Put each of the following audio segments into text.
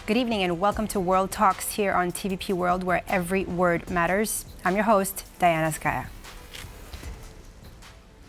Good evening and welcome to World Talks here on TVP World, where every word matters. I'm your host, Diana Skaya.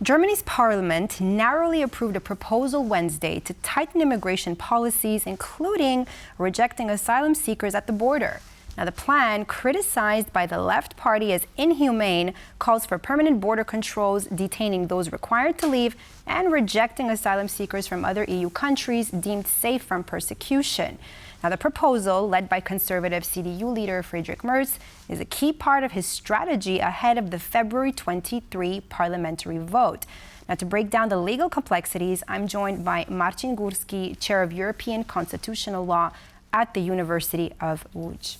Germany's parliament narrowly approved a proposal Wednesday to tighten immigration policies, including rejecting asylum seekers at the border. Now, the plan, criticized by the left party as inhumane, calls for permanent border controls, detaining those required to leave, and rejecting asylum seekers from other EU countries deemed safe from persecution. Now, the proposal, led by conservative CDU leader Friedrich Merz, is a key part of his strategy ahead of the February 23 parliamentary vote. Now, to break down the legal complexities, I'm joined by Marcin Górski, chair of European Constitutional Law at the University of Łódź.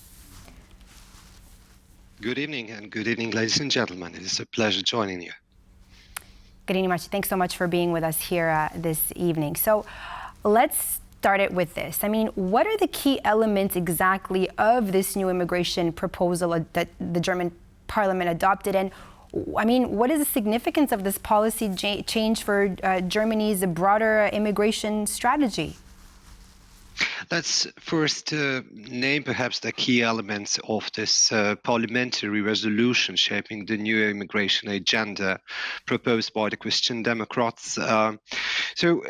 Good evening, and good evening, ladies and gentlemen. It is a pleasure joining you. Good evening, Marcin. Thanks so much for being with us here this evening. So let's start it with this. I mean, what are the key elements exactly of this new immigration proposal that the German parliament adopted? And I mean, what is the significance of this policy change for Germany's broader immigration strategy? Let's first name perhaps the key elements of this parliamentary resolution shaping the new immigration agenda proposed by the Christian Democrats. So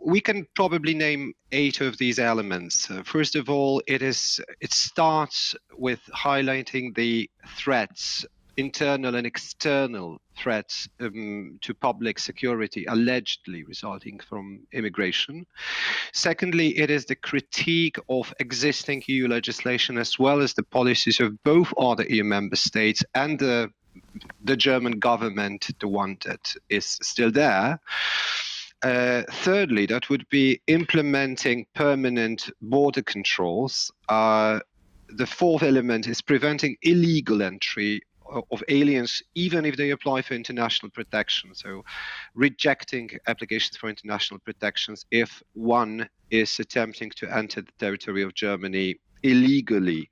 we can probably name 8 of these elements. First of all, it starts with highlighting the threats, internal and external threats to public security allegedly resulting from immigration. Secondly, it is the critique of existing EU legislation as well as the policies of both other EU member states and the German government, the one that is still there. Thirdly, that would be implementing permanent border controls. The fourth element is preventing illegal entry of aliens, even if they apply for international protection. So rejecting applications for international protections if one is attempting to enter the territory of Germany illegally,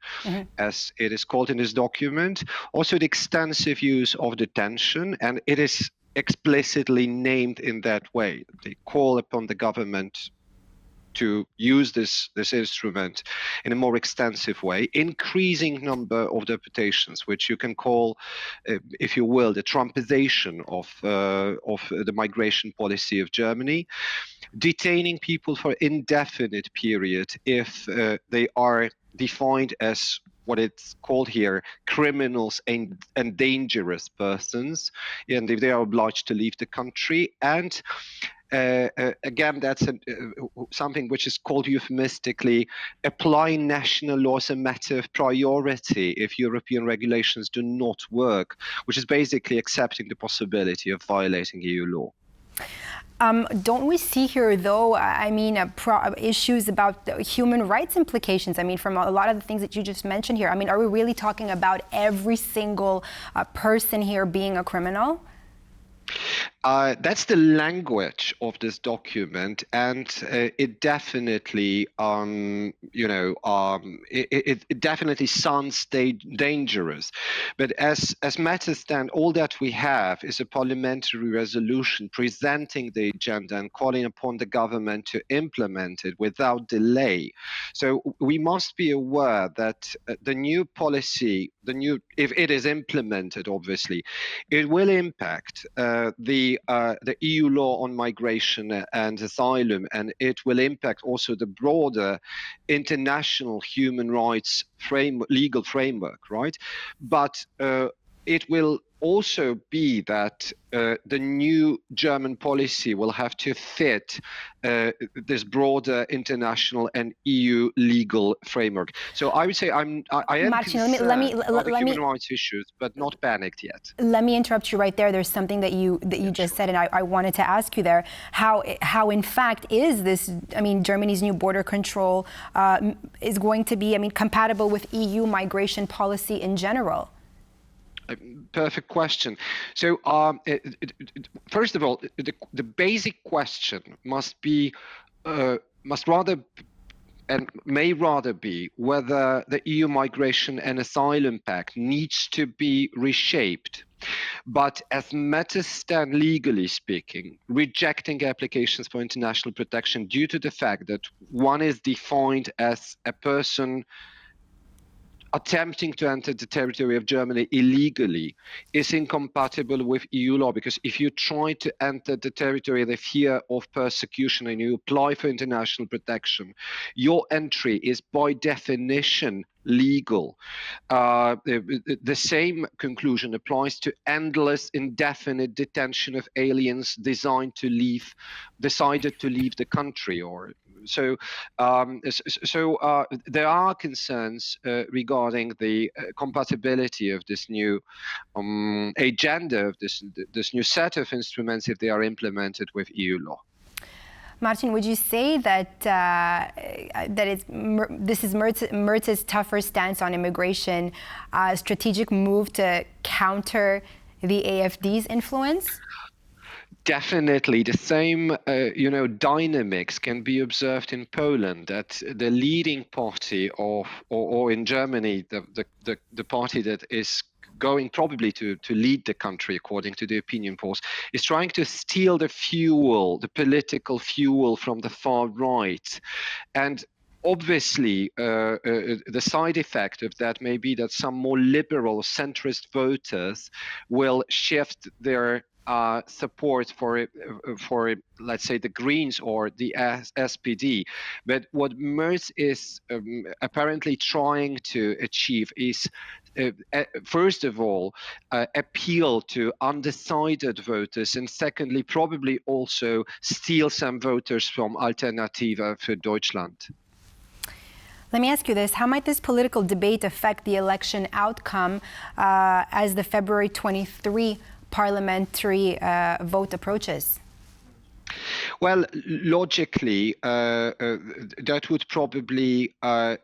as it is called in this document. Also, the extensive use of detention, and it is explicitly named in that way. They call upon the government to use this instrument in a more extensive way, increasing number of deportations, which you can call, if you will, the Trumpization of the migration policy of Germany, detaining people for indefinite period if they are defined as what it's called here, criminals and dangerous persons, and if they are obliged to leave the country. And again, that's something which is called euphemistically applying national law as a matter of priority if European regulations do not work, which is basically accepting the possibility of violating EU law. Don't we see here, though, I mean, issues about human rights implications? I mean, from a lot of the things that you just mentioned here, I mean, are we really talking about every single person here being a criminal? That's the language of this document, and it definitely, it definitely sounds dangerous. But as matters stand, all that we have is a parliamentary resolution presenting the agenda and calling upon the government to implement it without delay. So we must be aware that the new policy, if it is implemented, obviously, it will impact the EU law on migration and asylum, and it will impact also the broader international human rights legal framework, right? But it will also be that the new German policy will have to fit this broader international and EU legal framework. So I would say I am Marcin, concerned about the human rights issues, but not panicked yet. Let me interrupt you right there. There's something that you just said, and I wanted to ask you there. How in fact is this? I mean, Germany's new border control is going to be, I mean, compatible with EU migration policy in general? Perfect question. So first of all, the basic question must rather and may rather be whether the EU Migration and Asylum Pact needs to be reshaped. But as matters stand legally speaking, rejecting applications for international protection due to the fact that one is defined as a person attempting to enter the territory of Germany illegally is incompatible with EU law, because if you try to enter the territory of the fear of persecution and you apply for international protection, your entry is by definition legal. The same conclusion applies to endless, indefinite detention of aliens decided to leave the country. Or so there are concerns regarding the compatibility of this new agenda, of this new set of instruments, if they are implemented with EU law. Marcin, would you say that this is Merz's tougher stance on immigration, a strategic move to counter the AfD's influence? Definitely, the same dynamics can be observed in Poland. That the leading party or in Germany, the party that is going probably to lead the country, according to the opinion polls, is trying to steal the political fuel from the far right. And obviously, the side effect of that may be that some more liberal centrist voters will shift their support for, let's say, the Greens or the SPD. But what Merz is apparently trying to achieve is, first of all, appeal to undecided voters, and secondly, probably also steal some voters from Alternative für Deutschland. Let me ask you this. How might this political debate affect the election outcome as the February 23 parliamentary vote approaches? Well, logically, that would probably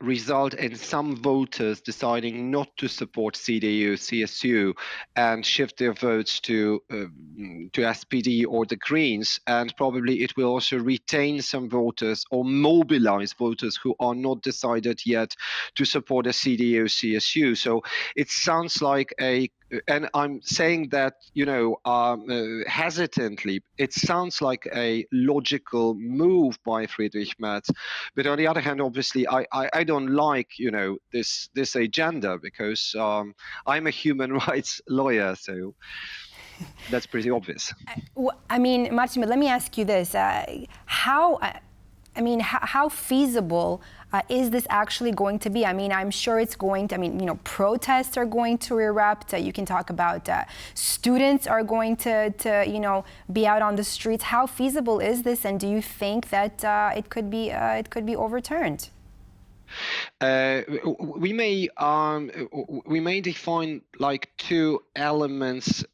result in some voters deciding not to support CDU, CSU, and shift their votes to SPD or the Greens. And probably it will also retain some voters or mobilize voters who are not decided yet to support a CDU, CSU. So it sounds like and I'm saying that, hesitantly, it sounds like a logical move by Friedrich Merz. But on the other hand, obviously, I don't like, this agenda, because I'm a human rights lawyer, so that's pretty obvious. I mean, Marcin, but let me ask you this. How feasible is this actually going to be? I mean, I'm sure it's going to, protests are going to erupt. You can talk about students are going to be out on the streets. How feasible is this? And do you think that it could be overturned? We may define like two elements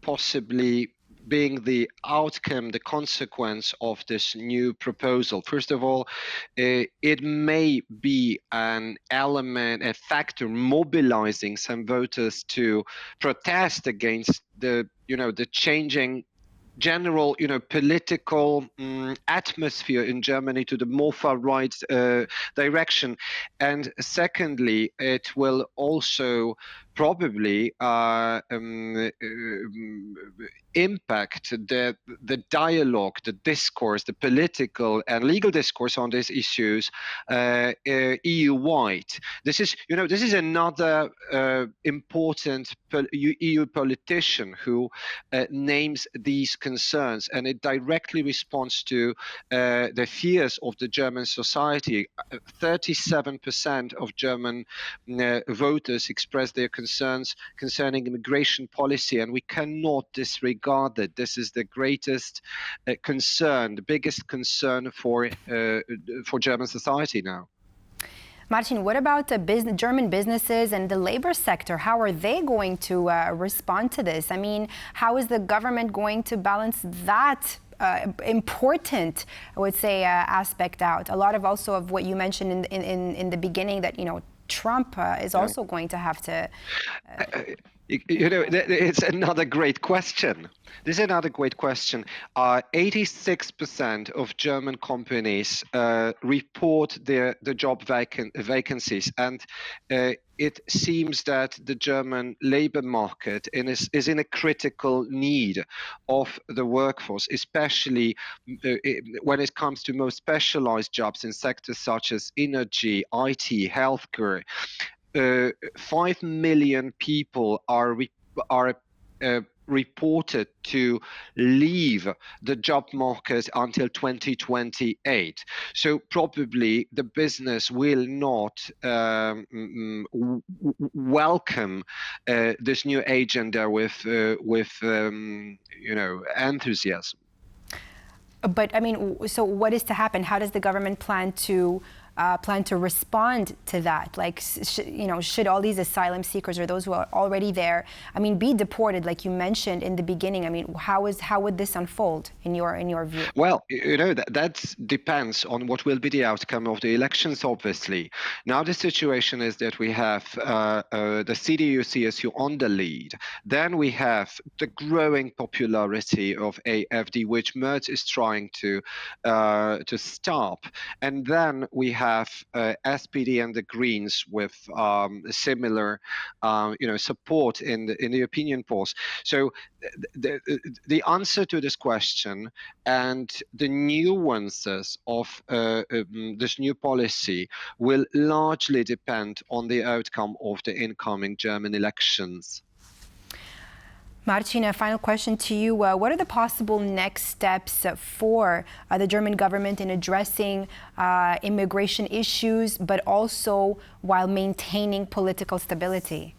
possibly being the outcome, the consequence of this new proposal. First of all, it may be an element, a factor mobilizing some voters to protest against the changing general, political atmosphere in Germany to the more far right direction. And secondly, it will also probably impact the dialogue, the discourse, the political and legal discourse on these issues EU-wide. This is another important EU politician who names these concerns, and it directly responds to the fears of the German society. 37% of German voters expressed their concerns concerning immigration policy, and we cannot disregard that. This is the greatest concern, the biggest concern for German society now. Marcin, what about German businesses and the labor sector? How are they going to respond to this? I mean, how is the government going to balance that important, I would say, aspect out? A lot of also of what you mentioned in the beginning, that Trump is also going to have to. It's another great question. This is another great question. 86% of German companies report the job vacancies, and it seems that the German labor market is in a critical need of the workforce, especially when it comes to more specialized jobs in sectors such as energy, IT, healthcare. 5 million people are reported to leave the job market until 2028. So probably the business will not welcome this new agenda with enthusiasm. But I mean, so what is to happen? How does the government plan to respond to that? Like, should all these asylum seekers or those who are already there, I mean, be deported, like you mentioned in the beginning? I mean, how would this unfold in your view? Well, that depends on what will be the outcome of the elections, obviously. Now the situation is that we have the CDU-CSU on the lead. Then we have the growing popularity of AfD, which Merz is trying to stop. And then we have SPD and the Greens with similar, support in the opinion polls. So the answer to this question and the nuances of this new policy will largely depend on the outcome of the incoming German elections. Marcin, a final question to you. What are the possible next steps for the German government in addressing immigration issues, but also while maintaining political stability?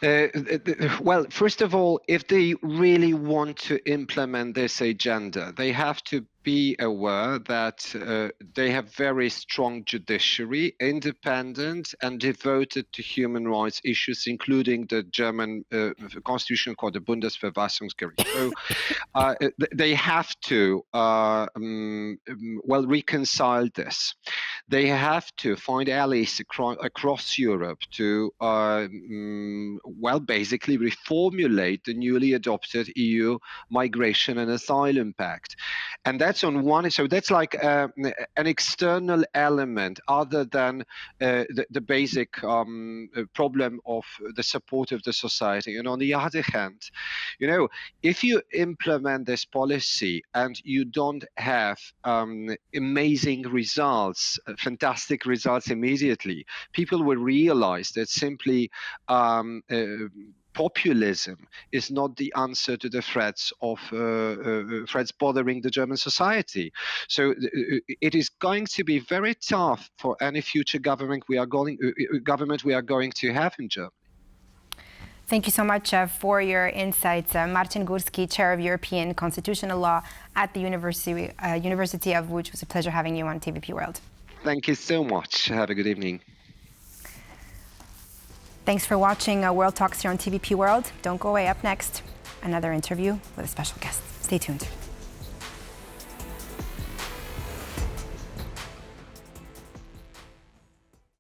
Well, first of all, if they really want to implement this agenda, they have to be aware that they have very strong judiciary, independent and devoted to human rights issues, including the German constitution called the Bundesverfassungsgericht. So they have to reconcile this. They have to find allies across Europe to basically reformulate the newly adopted EU Migration and Asylum Pact. And that's on one, so that's like an external element other than the basic problem of the support of the society. And on the other hand, if you implement this policy and you don't have amazing results, fantastic results immediately, people will realize that simply populism is not the answer to the threats bothering the German society. So it is going to be very tough for any future government we are going to have in Germany. Thank you so much for your insights. Marcin Górski, Chair of European Constitutional Law at the University of Łódź. It was a pleasure having you on TVP World. Thank you so much. Have a good evening. Thanks for watching World Talks here on TVP World. Don't go away. Up next, another interview with a special guest. Stay tuned.